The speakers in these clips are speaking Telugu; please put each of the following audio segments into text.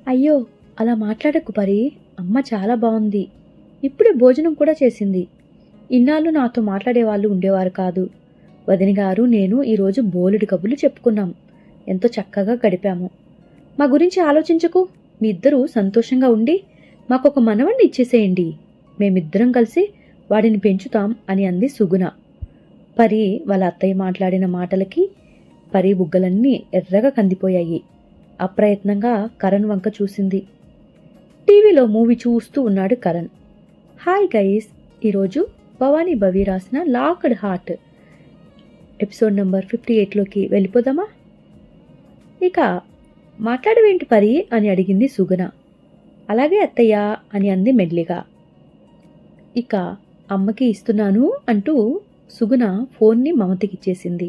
అయ్యో, అలా మాట్లాడకు పరి. అమ్మ చాలా బావుంది. ఇప్పుడే భోజనం కూడా చేసింది. ఇన్నాళ్ళు నాతో మాట్లాడేవాళ్ళు ఉండేవారు కాదు. వదినగారు నేను ఈరోజు బోలెడు కబుర్లు చెప్పుకున్నాం. ఎంతో చక్కగా గడిపాము. మా గురించి ఆలోచించకు. మీ ఇద్దరూ సంతోషంగా ఉండి మాకొక మనవణ్ణి ఇచ్చేసేయండి. మేమిద్దరం కలిసి వాడిని పెంచుతాం అని అంది సుగుణ. పరి వాళ్ళ అత్తయ్య మాట్లాడిన మాటలకి పరి బుగ్గలన్నీ ఎర్రగా కందిపోయాయి. అప్రయత్నంగా కరణ్ వంక చూసింది. టీవీలో మూవీ చూస్తూ ఉన్నాడు కరణ్. హాయ్ గైస్, ఈరోజు భవానీ భవి రాసిన లాక్డ్ హార్ట్ ఎపిసోడ్ నెంబర్ 58లోకి వెళ్ళిపోదామా? ఇక మాట్లాడవేంటి పరి అని అడిగింది సుగుణ. అలాగే అత్తయ్య అని అంది మెల్లిగా. ఇక అమ్మకి ఇస్తున్నాను అంటూ సుగుణ ఫోన్ని మమతకిచ్చేసింది.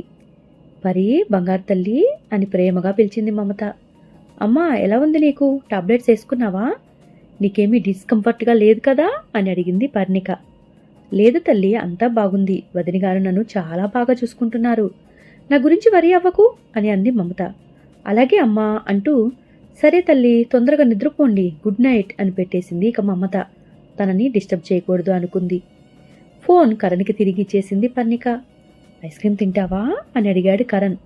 పరి బంగారు తల్లి అని ప్రేమగా పిలిచింది మమత. అమ్మా, ఎలా ఉంది నీకు? టాబ్లెట్స్ వేసుకున్నావా? నీకేమీ డిస్కంఫర్ట్గా లేదు కదా అని అడిగింది పర్ణిక. లేదు తల్లి, అంతా బాగుంది. వదినగారు నన్ను చాలా బాగా చూసుకుంటున్నారు. నా గురించి వరి అవ్వకు అని అంది మమత. అలాగే అమ్మా అంటూ సరే తల్లి, తొందరగా నిద్రపోండి, గుడ్ నైట్ అని పెట్టేసింది. ఇక మమత తనని డిస్టర్బ్ చేయకూడదు అనుకుంది. ఫోన్ కరణ్కి తిరిగి ఇచ్చేసింది పర్ణిక. ఐస్ క్రీమ్ తింటావా అని అడిగాడు కరణ్.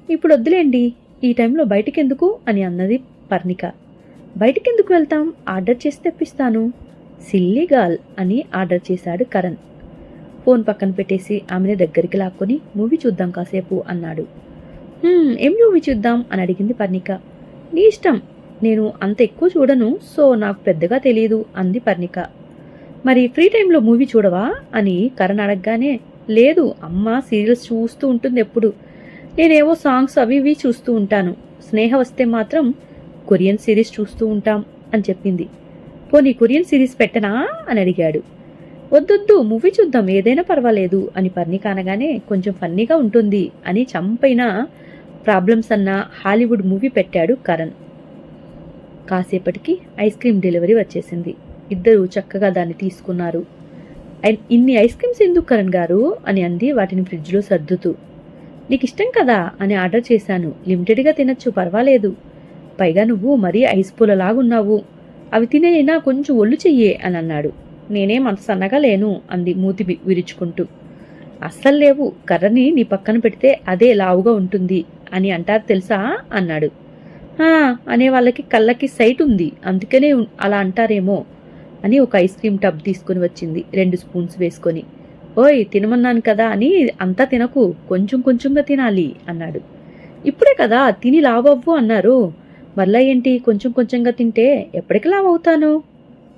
ఇప్పుడు వద్దులేండి, ఈ టైంలో బయటికెందుకు అని అన్నది పర్ణిక. బయటికెందుకు వెళ్తాం, ఆర్డర్ చేసి తెప్పిస్తాను. సిల్లీ గర్ల్ అని ఆర్డర్ చేశాడు కరణ్. ఫోన్ పక్కన పెట్టేసి ఆమెని దగ్గరికి లాక్కొని మూవీ చూద్దాం కాసేపు అన్నాడు. ఏం మూవీ చూద్దాం అని అడిగింది పర్ణిక. నీ ఇష్టం, నేను అంత ఎక్కువ చూడను, సో నాకు పెద్దగా తెలియదు అంది పర్ణిక. మరి ఫ్రీ టైంలో మూవీ చూడవా అని కరణ్ అడగగానే, లేదు అమ్మ సీరియల్స్ చూస్తూ ఉంటుంది ఎప్పుడు. నేనేవో సాంగ్స్ అవి ఇవి చూస్తూ ఉంటాను. స్నేహ వస్తే మాత్రం కొరియన్ సిరీస్ చూస్తూ ఉంటాం అని చెప్పింది. పోనీ కొరియన్ సిరీస్ పెట్టనా అని అడిగాడు. వద్దొద్దు, మూవీ చూద్దాం, ఏదైనా పర్వాలేదు అని పర్ణిక అనగానే కొంచెం ఫన్నీగా ఉంటుంది అని చంపైన ప్రాబ్లమ్స్ అన్న హాలీవుడ్ మూవీ పెట్టాడు కరణ్. కాసేపటికి ఐస్ క్రీమ్ డెలివరీ వచ్చేసింది. ఇద్దరు చక్కగా దాన్ని తీసుకున్నారు. ఇన్ని ఐస్ క్రీమ్స్ ఎందుకు కరణ్ గారు అని అంది వాటిని ఫ్రిడ్జ్లో సర్దుతూ. నీకు ఇష్టం కదా అని ఆర్డర్ చేశాను, లిమిటెడ్గా తినచ్చు, పర్వాలేదు. పైగా నువ్వు మరీ ఐస్ పూలలాగున్నావు, అవి తినేనా కొంచెం ఒళ్ళు చెయ్యే అని అన్నాడు. నేనేం అంత సన్నగా లేను అంది మూతి విరుచుకుంటూ. అస్సలు లేవు, కర్రని నీ పక్కన పెడితే అదే లావుగా ఉంటుంది అని అంటారు తెలుసా అన్నాడు. అనే వాళ్ళకి కళ్ళకి సైట్ ఉంది, అందుకనే అలా అంటారేమో అని ఒక ఐస్ క్రీమ్ టబ్ తీసుకుని వచ్చింది 2 స్పూన్స్ వేసుకొని. ఓయ్, తినమన్నాను కదా అని అంతా తినకు, కొంచెం కొంచెంగా తినాలి అన్నాడు. ఇప్పుడే కదా తిని లావవ్వు అన్నారు, మళ్ళా ఏంటి కొంచెం కొంచెంగా తింటే ఎప్పటికి లావవుతాను,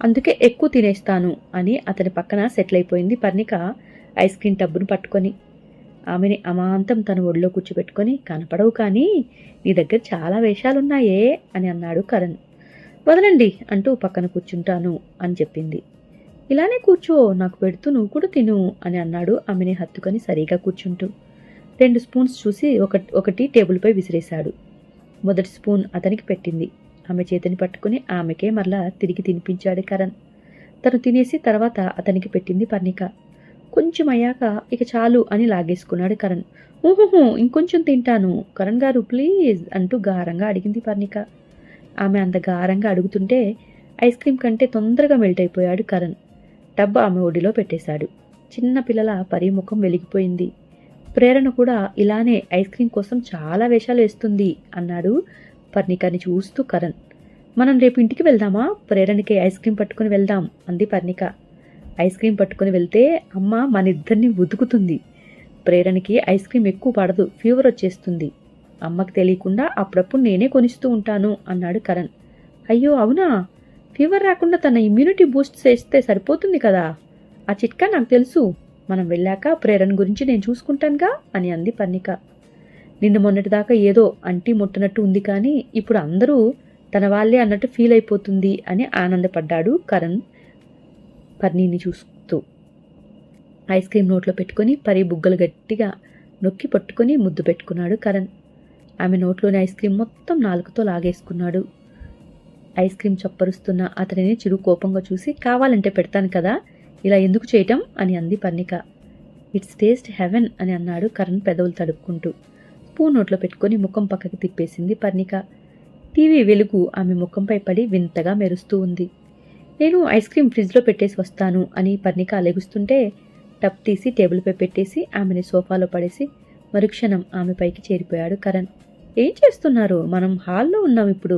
అందుకే ఎక్కువ తినేస్తాను అని అతని పక్కన సెటిల్ అయిపోయింది పర్ణిక ఐస్ క్రీమ్ టబ్బును పట్టుకొని. ఆమెని అమాంతం తన ఒడిలో కూర్చోబెట్టుకొని, కనపడవు కానీ నీ దగ్గర చాలా వేషాలున్నాయే అని అన్నాడు కరణ్. వదలండి అంటూ పక్కన కూర్చుంటాను అని చెప్పింది. ఇలానే కూర్చో, నాకు పెడుతూ నువ్వు కూడా తిను అని అన్నాడు ఆమెని హత్తుకొని సరిగా కూర్చుంటూ. 2 స్పూన్స్ చూసి ఒకటి టేబుల్పై విసిరేశాడు. మొదటి స్పూన్ అతనికి పెట్టింది. ఆమె చేతిని పట్టుకుని ఆమెకే మరలా తిరిగి తినిపించాడు కరణ్. తను తినేసి తర్వాత అతనికి పెట్టింది పర్ణిక. కొంచెం అయ్యాక ఇక చాలు అని లాగేసుకున్నాడు కరణ్. ఊహుహు, ఇంకొంచెం తింటాను కరణ్ గారు ప్లీజ్ అంటూ గారంగా అడిగింది పర్ణిక. ఆమె అంత గారంగా అడుగుతుంటే ఐస్ క్రీమ్ కంటే తొందరగా మెల్ట్ అయిపోయాడు కరణ్. డబ్బా ఆమె ఒడిలో పెట్టేశాడు. చిన్న పిల్లల పరిముఖం వెలిగిపోయింది. ప్రేరణ కూడా ఇలానే ఐస్ క్రీమ్ కోసం చాలా వేషాలు వేస్తుంది అన్నాడు పర్ణికని చూస్తూ కరణ్. మనం రేపు ఇంటికి వెళ్దామా, ప్రేరణకి ఐస్ క్రీమ్ పట్టుకుని వెళ్దాం అంది పర్ణిక. ఐస్ క్రీమ్ పట్టుకుని వెళ్తే అమ్మ మనిద్దరిని ఉతుకుతుంది. ప్రేరణకి ఐస్ క్రీమ్ ఎక్కువ పడదు, ఫీవర్ వచ్చేస్తుంది. అమ్మకి తెలియకుండా అప్పుడప్పుడు నేనే కొనిస్తూ ఉంటాను అన్నాడు కరణ్. అయ్యో అవునా, ఫీవర్ రాకుండా తన ఇమ్యూనిటీ బూస్ట్ చేస్తే సరిపోతుంది కదా, ఆ చిట్కా నాకు తెలుసు, మనం వెళ్ళాక ప్రేరణ గురించి నేను చూసుకుంటానుగా అని అంది పర్ణిక. నిన్న మొన్నటిదాకా ఏదో అంటి ముట్టనట్టు ఉంది కానీ ఇప్పుడు అందరూ తన వాళ్ళే అన్నట్టు ఫీల్ అయిపోతుంది అని ఆనందపడ్డాడు కరణ్ పర్ణిని చూస్తూ. ఐస్ క్రీమ్ నోట్లో పెట్టుకుని పరి బుగ్గలు గట్టిగా నొక్కి పట్టుకుని ముద్దు పెట్టుకున్నాడు కరణ్. ఆమె నోట్లోని ఐస్ క్రీమ్ మొత్తం నాలుకతో లాగేసుకున్నాడు. ఐస్ క్రీమ్ చప్పరుస్తున్న అతనిని చిరు కోపంగా చూసి, కావాలంటే పెడతాను కదా, ఇలా ఎందుకు చేయటం అని అంది పర్ణిక. ఇట్స్ టేస్ట్ హెవెన్ అని అన్నాడు కరణ్ పెదవులు తడుపుకుంటూ. స్పూన్ నోట్లో పెట్టుకుని ముఖం పక్కకి తిప్పేసింది పర్ణిక. టీవీ వెలుగు ఆమె ముఖంపై పడి వింతగా మెరుస్తూ ఉంది. నేను ఐస్ క్రీం ఫ్రిడ్జ్లో పెట్టేసి వస్తాను అని పర్ణిక లెగుస్తుంటే టప్ తీసి టేబుల్పై పెట్టేసి ఆమెని సోఫాలో పడేసి మరుక్షణం ఆమె పైకి చేరిపోయాడు కరణ్. ఏం చేస్తున్నారు? మనం హాల్లో ఉన్నాం ఇప్పుడు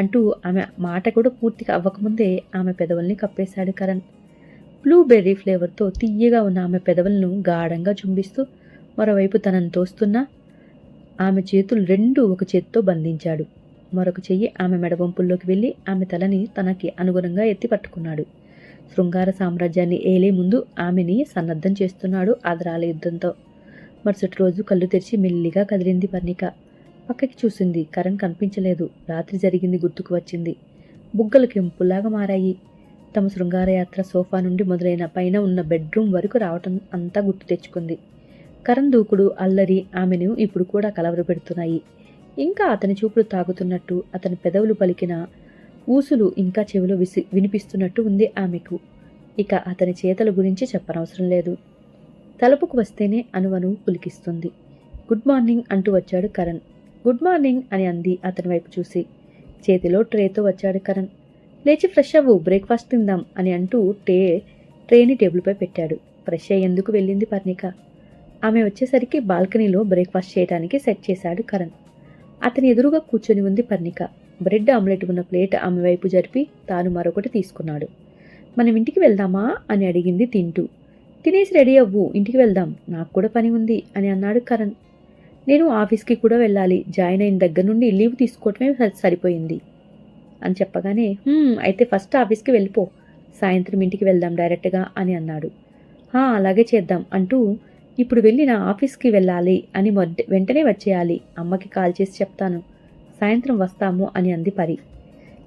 అంటూ ఆమె మాట కూడా పూర్తిగా అవ్వకముందే ఆమె పెదవుల్ని కప్పేశాడు కరణ్. బ్లూబెర్రీ ఫ్లేవర్తో తియ్యగా ఉన్న ఆమె పెదవులను గాఢంగా చుంబిస్తూ మరోవైపు తనను తోస్తున్నా ఆమె చేతులు రెండూ ఒక చేత్తో బంధించాడు. మరొక చెయ్యి ఆమె మెడవంపుల్లోకి వెళ్ళి ఆమె తలని తనకి అనుగుణంగా ఎత్తి పట్టుకున్నాడు. శృంగార సామ్రాజ్యాన్ని ఏలే ముందు ఆమెని సన్నద్ధం చేస్తున్నాడు ఆదరాల యుద్ధంతో. మరుసటి రోజు కళ్ళు తెరిచి మెల్లిగా కదిలింది పర్ణిక. పక్కకి చూసింది. కరణ్ కనిపించలేదు. రాత్రి జరిగింది గుర్తుకు వచ్చింది. బుగ్గలు కెంపులాగా మారాయి. తమ శృంగారయాత్ర సోఫా నుండి మొదలైన పైన ఉన్న బెడ్రూమ్ వరకు రావటం అంతా గుర్తు తెచ్చుకుంది. కరణ్ దూకుడు, అల్లరి ఆమెను ఇప్పుడు కూడా కలవరపెడుతున్నాయి. ఇంకా అతని చూపులు తాగుతున్నట్టు, అతని పెదవులు పలికిన ఊసులు ఇంకా చెవిలో వినిపిస్తున్నట్టు ఉంది ఆమెకు. ఇక అతని చేతల గురించి చెప్పనవసరం లేదు. తలుపుకు వస్తేనే అనువను పులికిస్తుంది. గుడ్ మార్నింగ్ అంటూ వచ్చాడు కరణ్. గుడ్ మార్నింగ్ అని అంది అతని వైపు చూసి. చేతిలో ట్రేతో వచ్చాడు కరణ్. లేచి ఫ్రెష్ అవ్వు, బ్రేక్ఫాస్ట్ తిందాం అని అంటూ ట్రేని టేబుల్పై పెట్టాడు. ఫ్రెష్ అయ్యేందుకు వెళ్ళింది పర్ణిక. ఆమె వచ్చేసరికి బాల్కనీలో బ్రేక్ఫాస్ట్ చేయడానికి సెట్ చేశాడు కరణ్. అతని ఎదురుగా కూర్చొని ఉంది పర్ణిక. బ్రెడ్ ఆమ్లెట్ ఉన్న ప్లేట్ ఆమె వైపు జరిపి తాను మరొకటి తీసుకున్నాడు. మనం ఇంటికి వెళ్దామా అని అడిగింది తింటూ. తినేసి రెడీ అవ్వు, ఇంటికి వెళ్దాం, నాకు కూడా పని ఉంది అని అన్నాడు కరణ్. నేను ఆఫీస్కి కూడా వెళ్ళాలి, జాయిన్ అయిన దగ్గర నుండి లీవ్ తీసుకోవటమే సరిపోయింది అని చెప్పగానే అయితే ఫస్ట్ ఆఫీస్కి వెళ్ళిపో, సాయంత్రం ఇంటికి వెళ్దాం డైరెక్ట్గా అని అన్నాడు. అలాగే చేద్దాం అంటూ ఇప్పుడు వెళ్ళి నా ఆఫీస్కి వెళ్ళాలి అని వెంటనే వచ్చేయాలి, అమ్మకి కాల్ చేసి చెప్తాను, సాయంత్రం వస్తాము అని అంది పరి.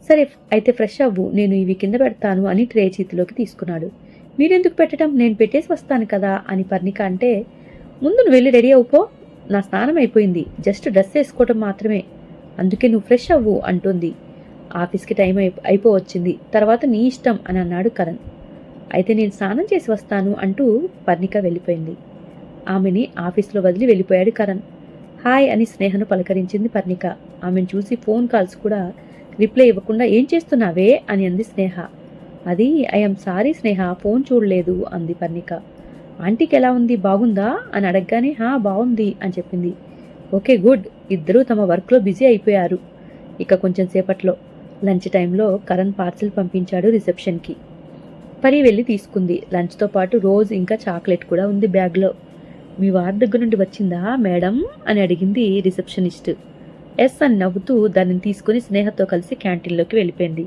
సరే అయితే ఫ్రెష్ అవ్వు, నేను ఇవి కింద పెడతాను అని ట్రే చేతిలోకి తీసుకున్నాడు. మీరెందుకు పెట్టడం, నేను పెట్టేసి వస్తాను కదా అని పర్ణిక అంటే, ముందు నువ్వు వెళ్ళి రెడీ అవుపో, నా స్నానం అయిపోయింది, జస్ట్ డ్రెస్ వేసుకోవటం మాత్రమే, అందుకే నువ్వు ఫ్రెష్ అవ్వు అంటుంది. ఆఫీస్కి టైం అయిపోవచ్చింది, తర్వాత నీ ఇష్టం అని అన్నాడు కరణ్. అయితే నేను స్నానం చేసి వస్తాను అంటూ పర్ణిక వెళ్ళిపోయింది. ఆమెని ఆఫీస్లో వదిలి వెళ్ళిపోయాడు కరణ్. హాయ్ అని స్నేహను పలకరించింది పర్ణిక. ఆమెను చూసి ఫోన్ కాల్స్ కూడా రిప్లై ఇవ్వకుండా ఏం చేస్తున్నావే అని అంది స్నేహ. అది ఐఎమ్ సారీ స్నేహ, ఫోన్ చూడలేదు అంది పర్ణిక. ఆంటీకి ఎలా ఉంది, బాగుందా అని అడగగానే బాగుంది అని చెప్పింది. ఓకే గుడ్, ఇద్దరూ తమ వర్క్లో బిజీ అయిపోయారు. ఇక కొంచెం సేపట్లో లంచ్ టైంలో కరణ్ పార్సిల్ పంపించాడు రిసెప్షన్కి. పరి వెళ్ళి తీసుకుంది. లంచ్తో పాటు రోజ్ ఇంకా చాక్లెట్ కూడా ఉంది బ్యాగ్లో. మీ వారి దగ్గర నుండి వచ్చిందా మేడం అని అడిగింది రిసెప్షనిస్ట్. ఎస్ అని నవ్వుతూ దానిని తీసుకుని స్నేహతో కలిసి క్యాంటీన్లోకి వెళ్ళిపోయింది.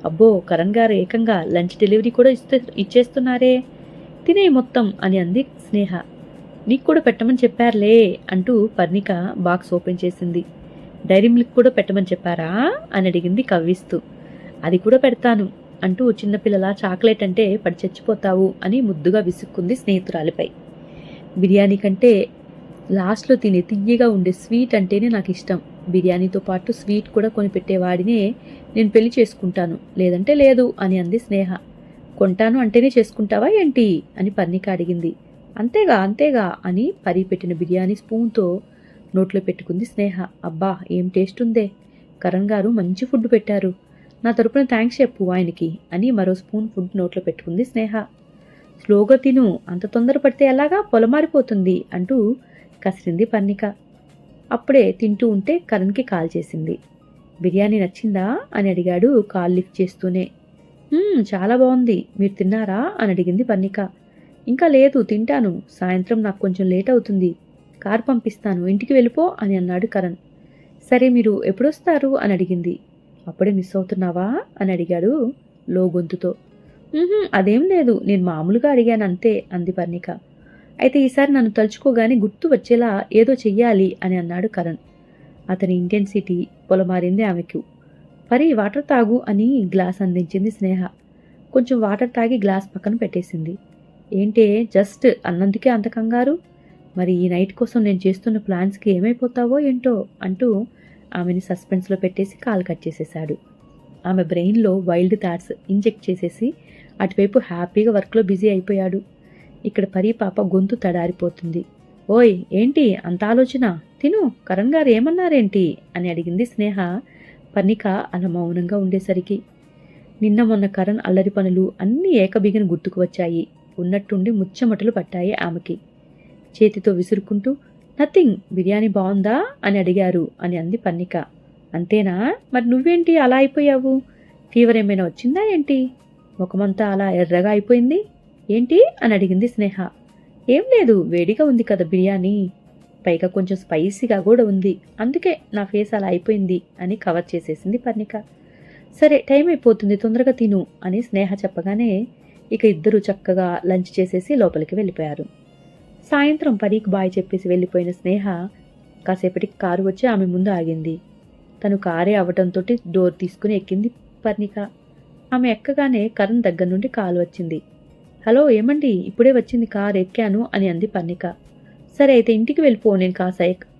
అబ్బో, కరణ్ గారు ఏకంగా లంచ్ డెలివరీ కూడా ఇచ్చేస్తున్నారే, తినే మొత్తం అని అంది స్నేహ. నీకు కూడా పెట్టమని చెప్పారులే అంటూ పర్ణిక బాక్స్ ఓపెన్ చేసింది. డైరీ మిల్క్ కూడా పెట్టమని చెప్పారా అని అడిగింది కవ్విస్తూ. అది కూడా పెడతాను అంటూ చిన్నపిల్లల చాక్లెట్ అంటే పడి చచ్చిపోతావు అని ముద్దుగా విసుక్కుంది స్నేహితురాలిపై. బిర్యానీ కంటే లాస్ట్లో తినే తియ్యగా ఉండే స్వీట్ అంటేనే నాకు ఇష్టం. బిర్యానీతో పాటు స్వీట్ కూడా కొనిపెట్టేవాడినే నేను పెళ్లి చేసుకుంటాను, లేదంటే లేదు అని అంది స్నేహ. కొంటాను అంటేనే చేసుకుంటావా ఏంటి అని పర్ణిక అడిగింది. అంతేగా అంతేగా అని పరి పెట్టిన బిర్యానీ స్పూన్తో నోట్లో పెట్టుకుంది స్నేహ. అబ్బా ఏం టేస్ట్ ఉందే, కరణ్ గారు మంచి ఫుడ్ పెట్టారు, నా తరపున థ్యాంక్స్ చెప్పు ఆయనకి అని మరో స్పూన్ ఫుడ్ నోట్లో పెట్టుకుంది స్నేహ. స్లోగా తిను, అంత తొందరపడితే ఎలాగా, పొలమారిపోతుంది అంటూ కసిరింది పర్ణిక. అప్పుడే తింటూ ఉంటే కరణ్కి కాల్ చేసింది. బిర్యానీ నచ్చిందా అని అడిగాడు కాల్ లిఫ్ట్ చేస్తూనే. చాలా బాగుంది, మీరు తిన్నారా అని అడిగింది పర్ణిక. ఇంకా లేదు, తింటాను, సాయంత్రం నాకు కొంచెం లేట్ అవుతుంది, కార్ పంపిస్తాను, ఇంటికి వెళ్ళిపో అని అన్నాడు కరణ్. సరే మీరు ఎప్పుడొస్తారు అని అడిగింది. అప్పుడే మిస్ అవుతున్నావా అని అడిగాడు లో గొంతుతో. అదేం లేదు, నేను మామూలుగా అడిగాను అంతే అంది పర్ణిక. అయితే ఈసారి నన్ను తలుచుకోగానే గుర్తు వచ్చేలా ఏదో చెయ్యాలి అని అన్నాడు కరణ్. అతని ఇంటెన్సిటీ పొలమారింది ఆమెకు. పరి వాటర్ తాగు అని గ్లాస్ అందించింది స్నేహ. కొంచెం వాటర్ తాగి గ్లాస్ పక్కన పెట్టేసింది. ఏంటే జస్ట్ అన్నందుకే అంత కంగారు, మరి ఈ నైట్ కోసం నేను చేస్తున్న ప్లాన్స్కి ఏమైపోతావో ఏంటో అంటూ ఆమెని సస్పెన్స్లో పెట్టేసి కాల్ కట్ చేసేశాడు. ఆమె బ్రెయిన్లో వైల్డ్ థాట్స్ ఇంజెక్ట్ చేసేసి అటువైపు హ్యాపీగా వర్క్లో బిజీ అయిపోయాడు. ఇక్కడ పరి పాప గొంతు తడారిపోతుంది. ఓయ్ ఏంటి అంత ఆలోచన, తిను, కరణ్ గారు ఏమన్నారేంటి అని అడిగింది స్నేహ పర్ణిక అలా మౌనంగా ఉండేసరికి నిన్న మొన్న కరణ్ అల్లరి పనులు అన్నీ ఏకబిగిన గుర్తుకు వచ్చాయి. ఉన్నట్టుండి ముచ్చమటలు పట్టాయి ఆమెకి. చేతితో విసురుకుంటూ నథింగ్, బిర్యానీ బాగుందా అని అడిగారు అని అంది పర్ణిక. అంతేనా? మరి నువ్వేంటి అలా అయిపోయావు? ఫీవర్ ఏమైనా వచ్చిందా ఏంటి? ముఖమంతా అలా ఎర్రగా అయిపోయింది ఏంటి అని అడిగింది స్నేహ. ఏం లేదు, వేడిగా ఉంది కదా బిర్యానీ, పైగా కొంచెం స్పైసీగా కూడా ఉంది, అందుకే నా ఫేస్ అలా అయిపోయింది అని కవర్ చేసేసింది పర్ణిక. సరే టైం అయిపోతుంది, తొందరగా తిను అని స్నేహ చెప్పగానే ఇక ఇద్దరు చక్కగా లంచ్ చేసేసి లోపలికి వెళ్ళిపోయారు. సాయంత్రం పరికి బాయ్ చెప్పేసి వెళ్ళిపోయిన స్నేహ కాసేపటికి కారు వచ్చి ఆమె ముందు ఆగింది. తను కారే అవ్వటంతో డోర్ తీసుకుని ఎక్కింది పర్ణిక. ఆమె ఎక్కగానే కరణ్ దగ్గర నుండి కాల్ వచ్చింది. హలో ఏమండి, ఇప్పుడే వచ్చింది కారు, ఎక్కాను అని అంది పర్ణిక. సరే అయితే ఇంటికి వెళ్ళిపో, నేను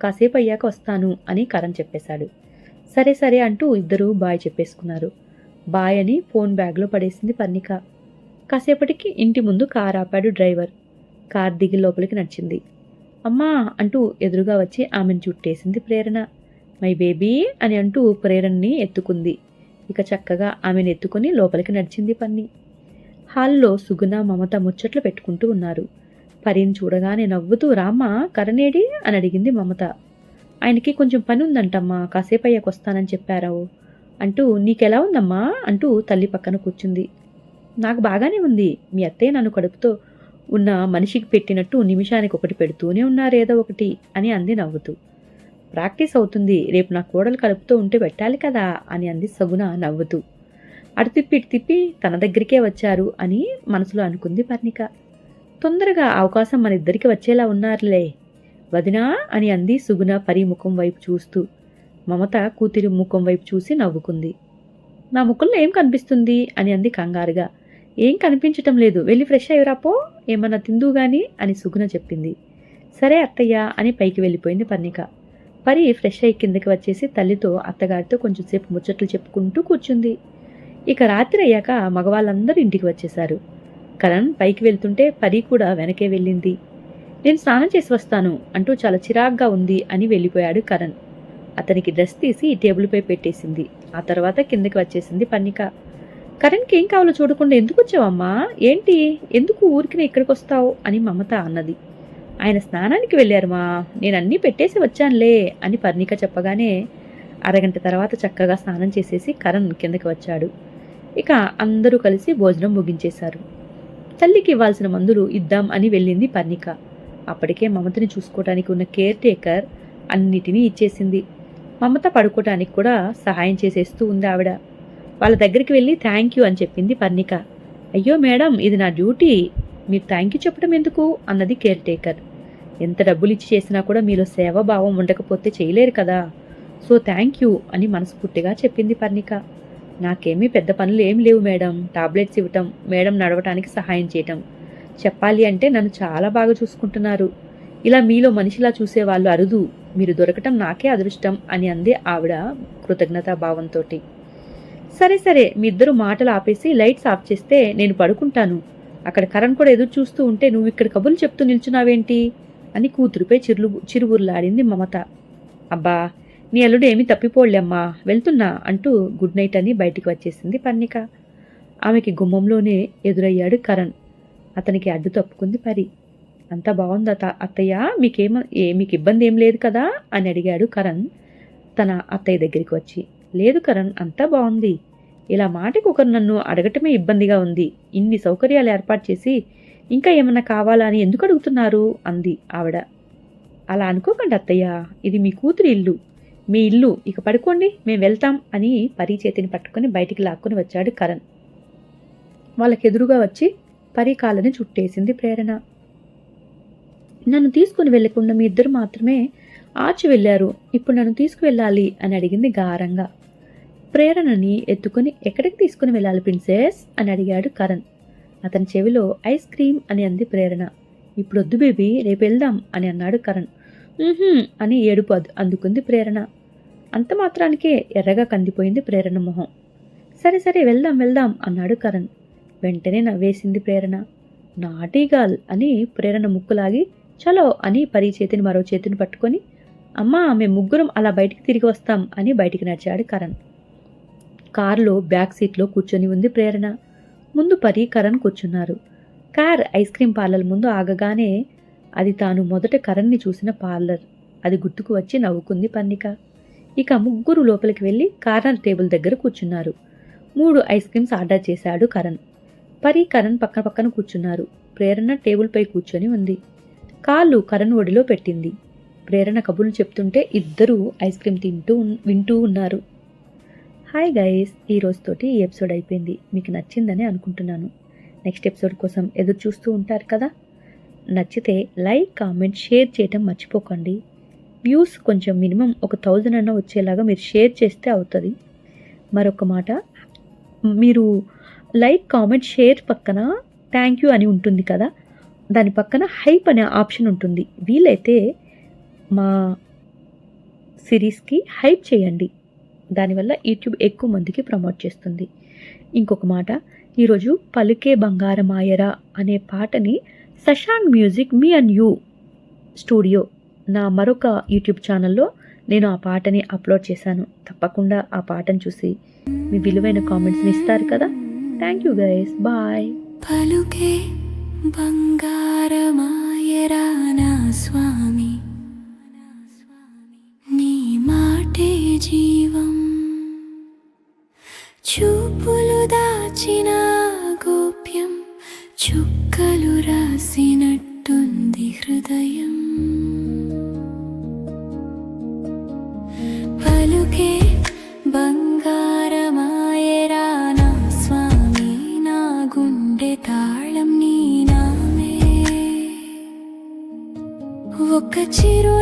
కాసేపు అయ్యాక వస్తాను అని కరణ్ చెప్పేశాడు. సరే సరే అంటూ ఇద్దరూ బాయ్ చెప్పేసుకున్నారు. బాయ్ అని ఫోన్ బ్యాగ్లో పడేసింది పర్ణిక. కాసేపటికి ఇంటి ముందు కారు ఆపాడు డ్రైవర్. కార్ దిగి లోపలికి నడిచింది. అమ్మా అంటూ ఎదురుగా వచ్చి ఆమెను చుట్టేసింది ప్రేరణ. మై బేబీ అని అంటూ ప్రేరణని ఎత్తుకుంది. ఇక చక్కగా ఆమెను ఎత్తుకుని లోపలికి నడిచింది పన్ని. హాల్లో సుగుణ మమత ముచ్చట్లు పెట్టుకుంటూ ఉన్నారు. పరిని చూడగానే నవ్వుతూ రామ్మా కరణేడి అని అడిగింది మమత. ఆయనకి కొంచెం పని ఉందంటమ్మా, కాసేపు అయ్యాక వస్తానని చెప్పారావు అంటూ నీకెలా ఉందమ్మా అంటూ తల్లి పక్కన కూర్చుంది. నాకు బాగానే ఉంది, మీ అత్తయ్య నన్ను కడుపుతో ఉన్న మనిషికి పెట్టినట్టు నిమిషానికి ఒకటి పెడుతూనే ఉన్నారేదో ఒకటి అని అంది నవ్వుతూ. ప్రాక్టీస్ అవుతుంది, రేపు నా కోడలు కలుపుతూ ఉంటే పెట్టాలి కదా అని అంది సగుణ నవ్వుతూ. అటు తిప్పి ఇటు తిప్పి తన దగ్గరికే వచ్చారు అని మనసులో అనుకుంది పర్ణిక. తొందరగా అవకాశం మన ఇద్దరికి వచ్చేలా ఉన్నారులే వదినా అని అంది సుగుణ పరి ముఖం వైపు చూస్తూ. మమత కూతురి ముఖం వైపు చూసి నవ్వుకుంది. నా ముఖంలో ఏం కనిపిస్తుంది అని అంది కంగారుగా. ఏం కనిపించటం లేదు, వెళ్ళి ఫ్రెష్ అయ్యరాపో, ఏమన్నా తిందు గాని అని సుగుణ చెప్పింది. సరే అత్తయ్య అని పైకి వెళ్ళిపోయింది పర్ణిక. పరి ఫ్రెష్ అయ్యి కిందకి వచ్చేసి తల్లితో అత్తగారితో కొంచెంసేపు ముచ్చట్లు చెప్పుకుంటూ కూర్చుంది. ఇక రాత్రి అయ్యాక మగవాళ్ళందరూ ఇంటికి వచ్చేశారు. కరణ్ పైకి వెళ్తుంటే పరి కూడా వెనకే వెళ్ళింది. నేను స్నానం చేసి వస్తాను అంటూ చాలా చిరాగ్గా ఉంది అని వెళ్ళిపోయాడు కరణ్. అతనికి డ్రెస్ తీసి టేబుల్పై పెట్టేసింది. ఆ తర్వాత కిందకి వచ్చేసింది పర్ణిక. కరణ్కి ఏం కావాలో చూడకుండా ఎందుకు వచ్చావమ్మా, ఏంటి, ఎందుకు ఊరికినే ఇక్కడికి వస్తావు అని మమత అన్నది. ఆయన స్నానానికి వెళ్ళారుమా, నేను అన్నీ పెట్టేసి వచ్చానులే అని పర్ణిక చెప్పగానే అరగంట తర్వాత చక్కగా స్నానం చేసేసి కరణ్ కిందకి వచ్చాడు. ఇక అందరూ కలిసి భోజనం ముగించేశారు. తల్లికి ఇవ్వాల్సిన మందులు ఇద్దాం అని వెళ్ళింది పర్ణిక. అప్పటికే మమతని చూసుకోవడానికి ఉన్న కేర్ టేకర్ అన్నిటినీ ఇచ్చేసింది. మమత పడుకోవటానికి కూడా సహాయం చేసేస్తూ ఉంది ఆవిడ. వాళ్ళ దగ్గరికి వెళ్ళి థ్యాంక్ యూ అని చెప్పింది పర్ణిక. అయ్యో మేడం, ఇది నా డ్యూటీ, మీరు థ్యాంక్ యూ చెప్పడం ఎందుకు అన్నది కేర్ టేకర్. ఎంత డబ్బులు ఇచ్చి చేసినా కూడా మీలో సేవాభావం ఉండకపోతే చేయలేరు కదా, సో థ్యాంక్ యూ అని మనస్ఫూర్తిగా చెప్పింది పర్ణిక. నాకేమీ పెద్ద పనులు ఏం లేవు మేడం, టాబ్లెట్స్ ఇవ్వటం, మేడం నడవటానికి సహాయం చేయటం, చెప్పాలి అంటే నన్ను చాలా బాగా చూసుకుంటున్నారు. ఇలా మీలో మనిషిలా చూసేవాళ్ళు అరుదు, మీరు దొరకటం నాకే అదృష్టం అని అంది ఆవిడ కృతజ్ఞతాభావంతో. సరే సరే, మీ ఇద్దరు మాటలు ఆపేసి లైట్స్ ఆఫ్ చేస్తే నేను పడుకుంటాను, అక్కడ కరణ్ కూడా ఎదురు చూస్తూ ఉంటే నువ్వు ఇక్కడ కబుర్లు చెప్తూ నిల్చున్నావేంటి అని కూతురుపై చిరుబుర్లాడింది మమత. అబ్బా, నీ అల్లుడు ఏమీ తప్పిపోలేమ్మా, వెళ్తున్నా అంటూ గుడ్ నైట్ అని బయటికి వచ్చేసింది పర్ణిక. ఆమెకి గుమ్మంలోనే ఎదురయ్యాడు కరణ్. అతనికి అడ్డు తప్పుకుంది పరి. అంతా బాగుందా అత్తయ్య, మీకు ఇబ్బంది ఏం లేదు కదా అని అడిగాడు కరణ్ తన అత్తయ్య దగ్గరికి వచ్చి. లేదు కరణ్, అంతా బాగుంది, ఇలా మాటకు ఒకరు నన్ను అడగటమే ఇబ్బందిగా ఉంది, ఇన్ని సౌకర్యాలు ఏర్పాటు చేసి ఇంకా ఏమన్నా కావాలా అని ఎందుకు అడుగుతున్నారు అంది ఆవిడ. అలా అనుకోకండి అత్తయ్య, ఇది మీ కూతురి ఇల్లు, మీ ఇల్లు, ఇక పడుకోండి, మేము వెళ్తాం అని పరి చేతిని పట్టుకుని బయటికి లాక్కుని వచ్చాడు కరణ్. వాళ్ళకెదురుగా వచ్చి పరి కాళ్ళని చుట్టేసింది ప్రేరణ. నన్ను తీసుకుని వెళ్లకుండా మీ ఇద్దరు మాత్రమే ఆచి వెళ్ళారు, ఇప్పుడు నన్ను తీసుకువెళ్ళాలి అని అడిగింది గారంగా. ప్రేరణని ఎత్తుకుని ఎక్కడికి తీసుకుని వెళ్ళాలి ప్రిన్సెస్ అని అడిగాడు కరణ్. అతని చెవిలో ఐస్ క్రీమ్ అని అంది ప్రేరణ. ఇప్పుడొద్దు బేబీ, రేపు వెళ్దాం అని అన్నాడు కరణ్. అని ఏడుపు అందుకుంది ప్రేరణ. అంత మాత్రానికే ఎర్రగా కందిపోయింది ప్రేరణ మొహం. సరే సరే వెళ్దాం వెళ్దాం అన్నాడు కరణ్. వెంటనే నవ్వేసింది ప్రేరణ. నాటీ గర్ల్ అని ప్రేరణ ముక్కులాగి చలో అని పరి చేతిని మరో చేతిని పట్టుకొని అమ్మా మేము ముగ్గురం అలా బయటికి తిరిగి వస్తాం అని బయటికి నడిచాడు కరణ్. కారులో బ్యాక్ సీట్లో కూర్చొని ఉంది ప్రేరణ. ముందు పరి, కరణ్ కూర్చున్నారు. కార్ ఐస్ క్రీం పార్లర్ ముందు ఆగగానే అది తాను మొదట కరణ్ని చూసిన పార్లర్. అది గుర్తుకు వచ్చి నవ్వుకుంది పర్ణిక. ఇక ముగ్గురు లోపలికి వెళ్ళి కార్నర్ టేబుల్ దగ్గర కూర్చున్నారు. 3 ఐస్ క్రీమ్స్ ఆర్డర్ చేశాడు కరణ్. పరి, కరణ్ పక్క పక్కన కూర్చున్నారు. ప్రేరణ టేబుల్పై కూర్చొని ఉంది. కాళ్ళు కరణ్ ఒడిలో పెట్టింది. ప్రేరణ కబుర్లు చెప్తుంటే ఇద్దరూ ఐస్ క్రీమ్ వింటూ ఉన్నారు. హాయ్ గైస్, ఈ రోజుతోటి ఈ ఎపిసోడ్ అయిపోయింది. మీకు నచ్చిందని అనుకుంటున్నాను. నెక్స్ట్ ఎపిసోడ్ కోసం ఎదురు చూస్తూ ఉంటారు కదా. నచ్చితే లైక్, కామెంట్, షేర్ చేయటం మర్చిపోకండి. వ్యూస్ కొంచెం మినిమం 1000 అన్న వచ్చేలాగా మీరు షేర్ చేస్తే అవుతుంది. మరొక మాట, మీరు లైక్, కామెంట్, షేర్ పక్కన థ్యాంక్ యూ అని ఉంటుంది కదా, దాని పక్కన హైప్ అనే ఆప్షన్ ఉంటుంది. వీలైతే మా సిరీస్కి హైప్ చేయండి. దానివల్ల యూట్యూబ్ ఎక్కువ మందికి ప్రమోట్ చేస్తుంది. ఇంకొక మాట, ఈరోజు పలుకే బంగారమాయరా అనే పాటని Shashank music me and you studio నా మరొక యూట్యూబ్ ఛానల్లో నేను ఆ పాటని అప్లోడ్ చేశాను. తప్పకుండా ఆ పాటను చూసి మీ విలువైన కామెంట్స్ని ఇస్తారు కదా. Thank you guys, bye. పలుకే బంగారమాయరా నా స్వామి, నీ మాటే జీవం, చూపులు దాచిన గోప్యం, చుక్కలు రాసినట్టుంది హృదయం. పలుకే బంగారమాయరా నా స్వామి, నా గుండె తాళం నీ నామే, ఒక చిరు